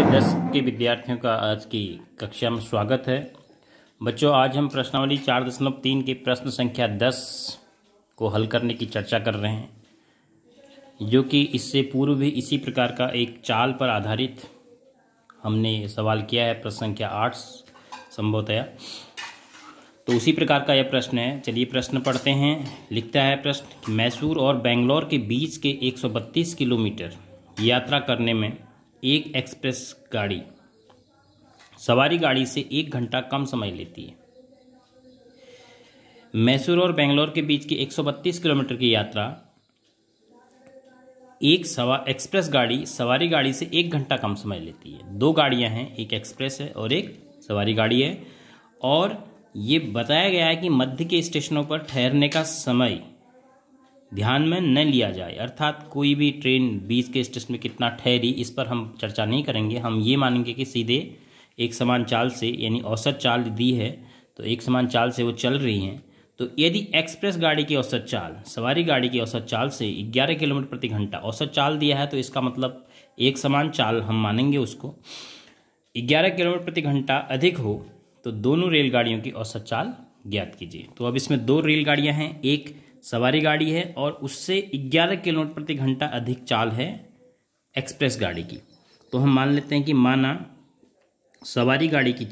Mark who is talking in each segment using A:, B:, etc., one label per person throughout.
A: 10 के विद्यार्थियों का आज की कक्षा में स्वागत है। बच्चों, आज हम प्रश्नावली 4.3 के प्रश्न संख्या 10 को हल करने की चर्चा कर रहे हैं, जो कि इससे पूर्व भी इसी प्रकार का एक चाल पर आधारित हमने सवाल किया है। प्रश्न संख्या 8 संभवतया तो उसी प्रकार का यह प्रश्न है। चलिए प्रश्न पढ़ते हैं। लिखता है प्रश्न, मैसूर और बेंगलोर के बीच के 132 किलोमीटर यात्रा करने में एक एक्सप्रेस गाड़ी सवारी गाड़ी से 1 घंटा कम समय लेती है। मैसूर और बेंगलोर के बीच की 132 किलोमीटर की यात्रा एक एक्सप्रेस गाड़ी सवारी गाड़ी से 1 घंटा कम समय लेती है। दो गाड़ियां हैं, एक एक्सप्रेस है और एक सवारी गाड़ी है, और ये बताया गया है कि मध्य के स्टेशनों पर ठहरने का समय ध्यान में न लिया जाए। अर्थात कोई भी ट्रेन बीच के स्टेशन में कितना ठहरी, इस पर हम चर्चा नहीं करेंगे। हम ये मानेंगे कि सीधे एक समान चाल से, यानी औसत चाल दी है तो एक समान चाल से वो चल रही हैं। तो यदि एक्सप्रेस गाड़ी की औसत चाल सवारी गाड़ी की औसत चाल से 11 किलोमीटर प्रति घंटा औसत चाल दिया है, तो इसका मतलब एक समान चाल हम मानेंगे उसको। 11 किलोमीटर प्रति घंटा अधिक हो तो दोनों रेलगाड़ियों की औसत चाल ज्ञात कीजिए। तो अब इसमें दो रेलगाड़ियां हैं, एक सवारी गाड़ी है और उससे 11 किलोमीटर प्रति घंटा अधिक चाल है एक्सप्रेस गाड़ी की। तो हम मान लेते हैं कि माना सवारी गाड़ी की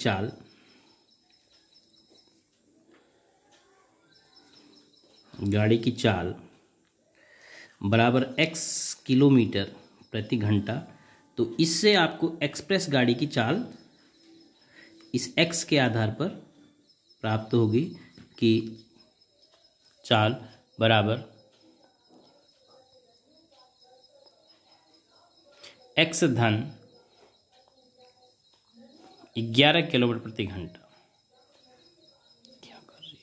A: चाल बराबर x किलोमीटर प्रति घंटा। तो इससे आपको एक्सप्रेस गाड़ी की चाल इस x के आधार पर प्राप्त होगी कि चाल बराबर x धन 11 किलोमीटर प्रति घंटा। क्या कर रही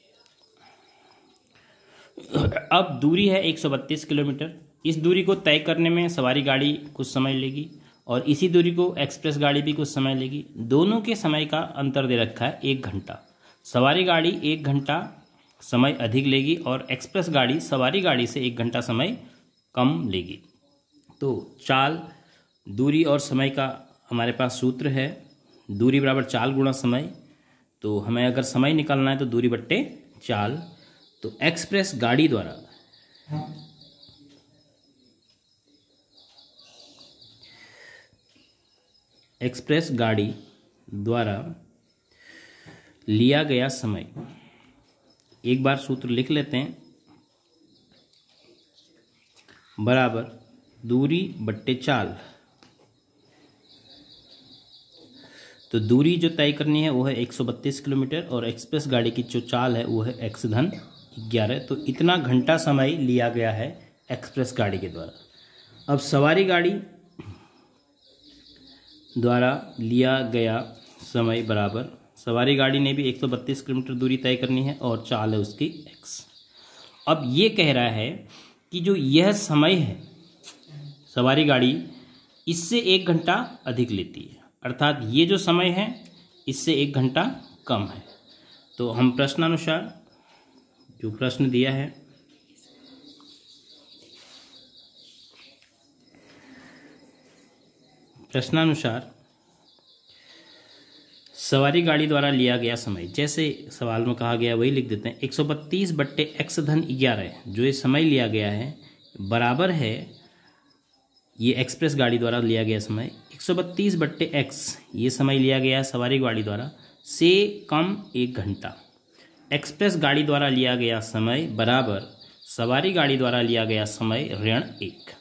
A: है? अब दूरी है 132 किलोमीटर। इस दूरी को तय करने में सवारी गाड़ी कुछ समय लेगी और इसी दूरी को एक्सप्रेस गाड़ी भी कुछ समय लेगी। दोनों के समय का अंतर दे रखा है 1 घंटा। सवारी गाड़ी 1 घंटा समय अधिक लेगी और एक्सप्रेस गाड़ी सवारी गाड़ी से 1 घंटा समय कम लेगी। तो चाल, दूरी और समय का हमारे पास सूत्र है, दूरी बराबर चाल गुणा समय। तो हमें अगर समय निकालना है तो दूरी बट्टे चाल। तो एक्सप्रेस गाड़ी द्वारा लिया गया समय, एक बार सूत्र लिख लेते हैं, बराबर दूरी बट्टे चाल। तो दूरी जो तय करनी है वो है 132 किलोमीटर और एक्सप्रेस गाड़ी की जो चाल है वो है x धन 11। तो इतना घंटा समय लिया गया है एक्सप्रेस गाड़ी के द्वारा। अब सवारी गाड़ी द्वारा लिया गया समय बराबर, सवारी गाड़ी ने भी 132 किलोमीटर दूरी तय करनी है और चाल है उसकी x। अब ये कह रहा है कि जो यह समय है सवारी गाड़ी इससे 1 घंटा अधिक लेती है, अर्थात ये जो समय है इससे 1 घंटा कम है। तो हम प्रश्नानुसार जो प्रश्न दिया है, प्रश्नानुसार सवारी गाड़ी द्वारा लिया गया समय, जैसे सवाल में कहा गया वही लिख देते हैं। 132 बट्टे x धन 11 जो ये समय लिया गया है बराबर है, ये एक्सप्रेस गाड़ी द्वारा लिया गया समय 132 बट्टे x ये समय लिया गया है सवारी गाड़ी द्वारा से कम 1 घंटा। एक्सप्रेस गाड़ी द्वारा लिया गया समय बराबर सवारी गाड़ी द्वारा लिया गया समय ऋण 1।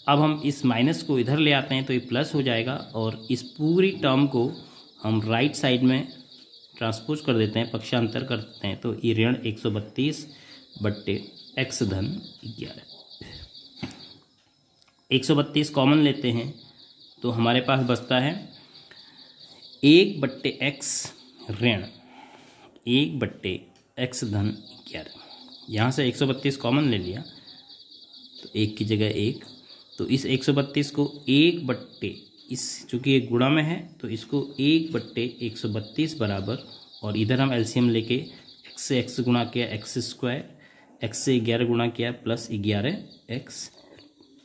A: अब हम इस माइनस को इधर ले आते हैं तो ये प्लस हो जाएगा और इस पूरी टर्म को हम राइट साइड में ट्रांसपोज कर देते हैं, पक्षांतर कर देते हैं। तो ये ऋण 132 बट्टे x धन 11। 132 कॉमन लेते हैं तो हमारे पास बचता है 1 बट्टे x ऋण 1 बट्टे x धन 11। यहाँ से 132 कॉमन ले लिया तो 1 की जगह 1। तो इस 132 को 1 बट्टे, इस चूँकि ये गुणा में है तो इसको 1 बट्टे 132 बराबर, और इधर हम एलसीएम लेके x से x गुणा किया x स्क्वायर, x से 11 गुणा किया प्लस 11x,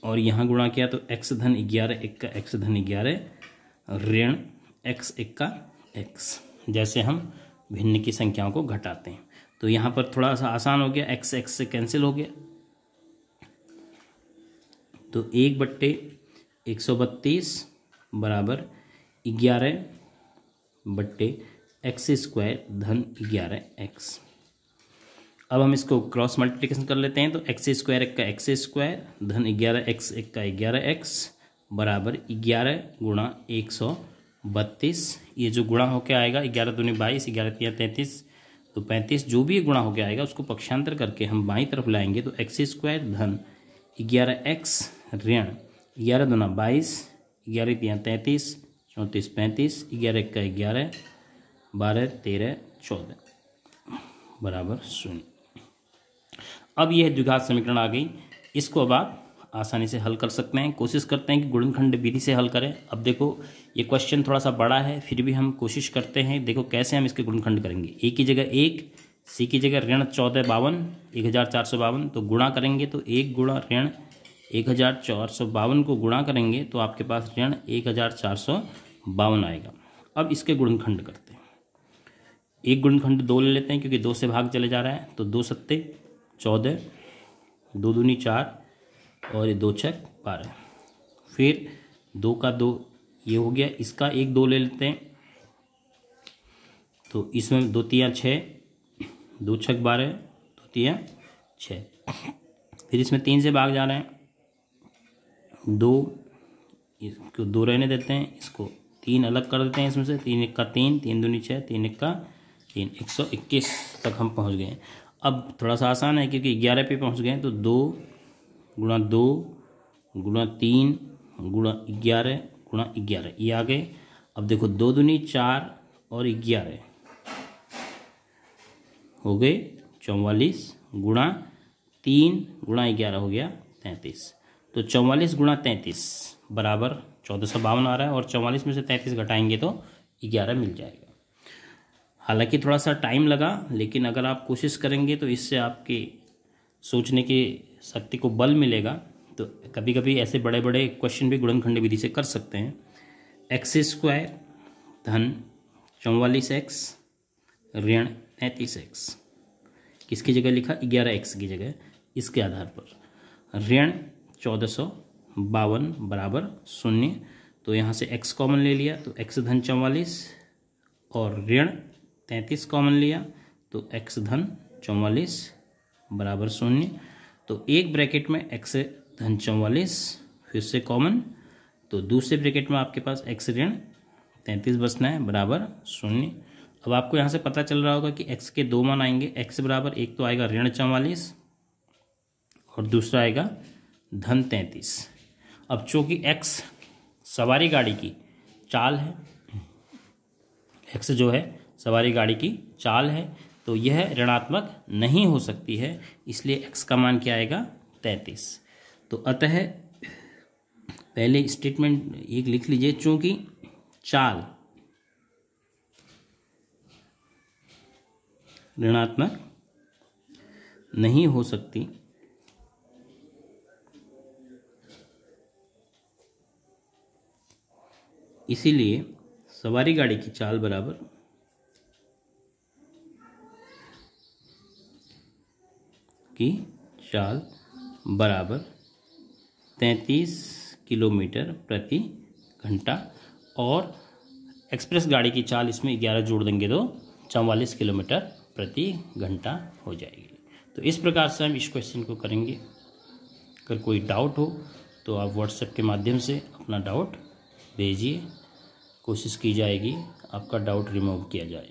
A: और यहाँ गुणा किया तो x धन 11 1 का x धन 11 ऋण x इक्का x, जैसे हम भिन्न की संख्याओं को घटाते हैं। तो यहाँ पर थोड़ा सा आसान हो गया, x x से कैंसिल हो गया, तो 1/132 बराबर 11/x² धन 11x। अब हम इसको क्रॉस मल्टीप्लिकेशन कर लेते हैं, तो x² इक्का x² धन 11x इक्का 11x बराबर 11 गुणा 132। ये जो गुणा होके आएगा 11 दूनी 22, 11 तिया 33, तो 35, जो भी गुणा होके आएगा उसको पक्षांतर करके हम बाईं तरफ लाएंगे, तो x² धन 11x ऋण 11 दूना 22, 11 तिया 33, 34 35, 11 इक्का 11, 12 13 14 बराबर 0। अब यह द्विघात समीकरण आ गई, इसको अब आप आसानी से हल कर सकते हैं। कोशिश करते हैं कि गुणनखंड विधि से हल करें। अब देखो ये क्वेश्चन थोड़ा सा बड़ा है, फिर भी हम कोशिश करते हैं। देखो कैसे हम इसके गुणनखंड करेंगे। ए की जगह 1, सी की जगह ऋण 1452, 1452, तो गुणा करेंगे तो 1 गुणा ऋण 1452 को गुणा करेंगे तो आपके पास ऋण 1452 आएगा। अब इसके गुणनखंड करते हैं। एक गुणनखंड 2 ले लेते हैं क्योंकि 2 से भाग चले जा रहा है, तो 2 सत्ते 14, 2 दूनी 4 और 2 छक 12। फिर 2 का 2 ये हो गया, इसका 1 2 ले लेते हैं, तो इसमें 2 तिया 6, 2 छक 12, 2 तिया 6। फिर इसमें 3 से भाग जा रहे हैं, 2 इसको 2 रहने देते हैं, इसको 3 अलग कर देते हैं इसमें से, 3 इक्का 3, 3 दूनी 6, 3 इक्का 3, 121 तक हम पहुंच गए। अब थोड़ा सा आसान है क्योंकि 11 पे पहुंच गए, तो 2 गुणा 2 गुणा 3 गुणा 11 गुणा 11 ये आ गए। अब देखो 2 दूनी 4 और 11 हो गए 44 गुणा 3 गुणा 11 हो गया 33। तो 44 गुणा 33 बराबर 1452 आ रहा है, और 44 में से 33 घटाएंगे तो 11 मिल जाएगा। हालांकि थोड़ा सा टाइम लगा, लेकिन अगर आप कोशिश करेंगे तो इससे आपके सोचने की शक्ति को बल मिलेगा। तो कभी कभी ऐसे बड़े बड़े क्वेश्चन भी गुणनखंड विधि से कर सकते हैं। x² धन 44x ऋण 33x, किसकी जगह लिखा 11x की जगह, इसके आधार पर ऋण 1452 बराबर 0। तो यहाँ से x कॉमन ले लिया तो x धन 44 और ऋण 33 कॉमन लिया तो x धन 44 बराबर 0। तो एक ब्रैकेट में x धन 44 फिर से कॉमन, तो दूसरे ब्रैकेट में आपके पास x ऋण 33 बचना है बराबर 0। अब आपको यहाँ से पता चल रहा होगा कि x के 2 मान आएंगे। x बराबर एक तो आएगा ऋण 44 और दूसरा आएगा धन 33। अब चूँकि x सवारी गाड़ी की चाल है, x जो है सवारी गाड़ी की चाल है, तो यह ऋणात्मक नहीं हो सकती है, इसलिए x का मान क्या आएगा 33। तो अतः पहले स्टेटमेंट एक लिख लीजिए, चूंकि चाल ऋणात्मक नहीं हो सकती, इसीलिए सवारी गाड़ी की चाल बराबर की चाल बराबर 33 किलोमीटर प्रति घंटा, और एक्सप्रेस गाड़ी की चाल इसमें 11 जोड़ देंगे तो 44 किलोमीटर प्रति घंटा हो जाएगी। तो इस प्रकार से हम इस क्वेश्चन को करेंगे। अगर कोई डाउट हो तो आप व्हाट्सएप के माध्यम से अपना डाउट भेजिए, कोशिश की जाएगी आपका डाउट रिमूव किया जाए।